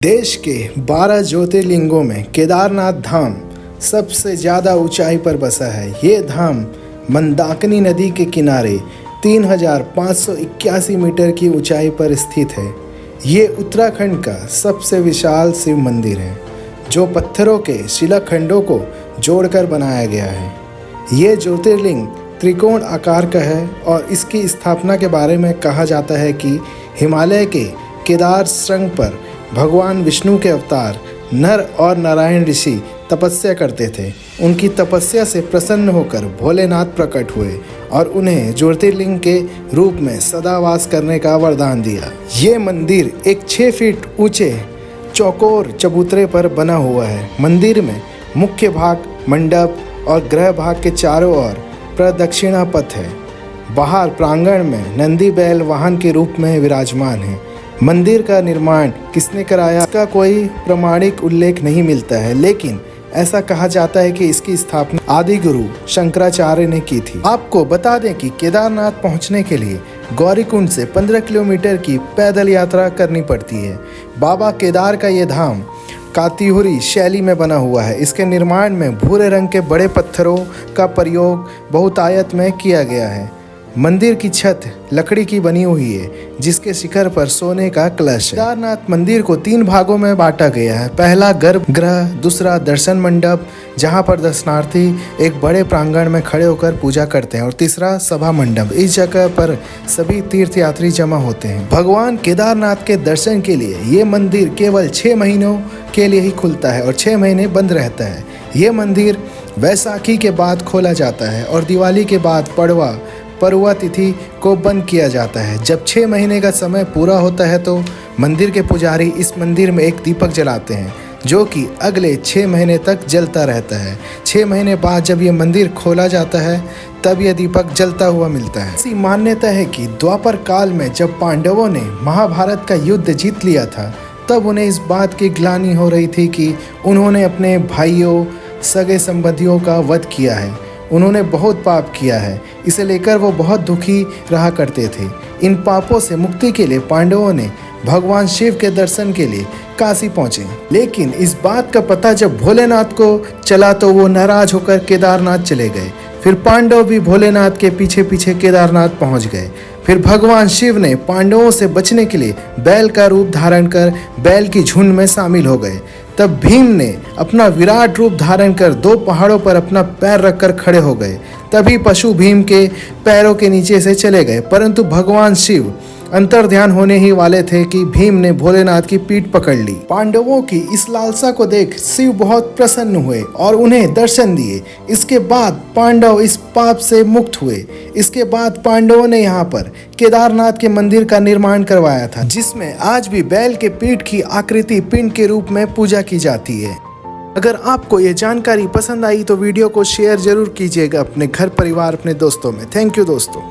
देश के 12 ज्योतिर्लिंगों में केदारनाथ धाम सबसे ज़्यादा ऊंचाई पर बसा है। ये धाम मंदाकिनी नदी के किनारे 3581 मीटर की ऊंचाई पर स्थित है। ये उत्तराखंड का सबसे विशाल शिव मंदिर है, जो पत्थरों के शिलाखंडों को जोड़कर बनाया गया है। ये ज्योतिर्लिंग त्रिकोण आकार का है और इसकी स्थापना के बारे में कहा जाता है कि हिमालय के केदार श्रृंग पर भगवान विष्णु के अवतार नर और नारायण ऋषि तपस्या करते थे। उनकी तपस्या से प्रसन्न होकर भोलेनाथ प्रकट हुए और उन्हें ज्योतिर्लिंग के रूप में सदावास करने का वरदान दिया। ये मंदिर एक 6 फीट ऊंचे चौकोर चबूतरे पर बना हुआ है। मंदिर में मुख्य भाग, मंडप और गृह भाग के चारों ओर प्रदक्षिणा पथ है। बाहर प्रांगण में नंदी बैल वाहन के रूप में विराजमान है। मंदिर का निर्माण किसने कराया, इसका कोई प्रमाणिक उल्लेख नहीं मिलता है, लेकिन ऐसा कहा जाता है कि इसकी स्थापना आदि गुरु शंकराचार्य ने की थी। आपको बता दें कि केदारनाथ पहुंचने के लिए गौरीकुंड से 15 किलोमीटर की पैदल यात्रा करनी पड़ती है। बाबा केदार का ये धाम कातिहुरी शैली में बना हुआ है। इसके निर्माण में भूरे रंग के बड़े पत्थरों का प्रयोग बहुतायत में किया गया है। मंदिर की छत लकड़ी की बनी हुई है, जिसके शिखर पर सोने का कलश है। केदारनाथ मंदिर को 3 भागों में बांटा गया है। पहला गर्भगृह, दूसरा दर्शन मंडप, जहां पर दर्शनार्थी एक बड़े प्रांगण में खड़े होकर पूजा करते हैं, और तीसरा सभा मंडप। इस जगह पर सभी तीर्थयात्री जमा होते हैं। भगवान केदारनाथ के दर्शन के लिए ये मंदिर केवल 6 महीनों के लिए ही खुलता है और 6 महीने बंद रहता है। ये मंदिर वैसाखी के बाद खोला जाता है और दिवाली के बाद पड़वा तिथि को बंद किया जाता है। जब 6 महीने का समय पूरा होता है तो मंदिर के पुजारी इस मंदिर में एक दीपक जलाते हैं, जो कि अगले 6 महीने तक जलता रहता है। 6 महीने बाद जब ये मंदिर खोला जाता है, तब यह दीपक जलता हुआ मिलता है। ऐसी मान्यता है कि द्वापर काल में जब पांडवों ने महाभारत का युद्ध जीत लिया था, तब उन्हें इस बात की ग्लानि हो रही थी कि उन्होंने अपने भाइयों, सगे संबंधियों का वध किया है। उन्होंने बहुत पाप किया है, इसे लेकर वो बहुत दुखी रहा करते थे। इन पापों से मुक्ति के लिए पांडवों ने भगवान शिव के दर्शन के लिए काशी पहुंचे। लेकिन इस बात का पता जब भोलेनाथ को चला तो वो नाराज होकर केदारनाथ चले गए। फिर पांडव भी भोलेनाथ के पीछे पीछे केदारनाथ पहुंच गए। फिर भगवान शिव ने पांडवों से बचने के लिए बैल का रूप धारण कर बैल की झुंड में शामिल हो गए। तब भीम ने अपना विराट रूप धारण कर 2 पहाड़ों पर अपना पैर रखकर खड़े हो गए। तभी पशु भीम के पैरों के नीचे से चले गए, परंतु भगवान शिव अंतर्ध्यान होने ही वाले थे कि भीम ने भोलेनाथ की पीठ पकड़ ली। पांडवों की इस लालसा को देख शिव बहुत प्रसन्न हुए और उन्हें दर्शन दिए। इसके बाद पांडव इस पाप से मुक्त हुए। इसके बाद पांडवों ने यहाँ पर केदारनाथ के मंदिर का निर्माण करवाया था, जिसमें आज भी बैल के पीठ की आकृति पिंड के रूप में पूजा की जाती है। अगर आपको ये जानकारी पसंद आई तो वीडियो को शेयर जरूर कीजिएगा अपने घर परिवार, अपने दोस्तों में। थैंक यू दोस्तों।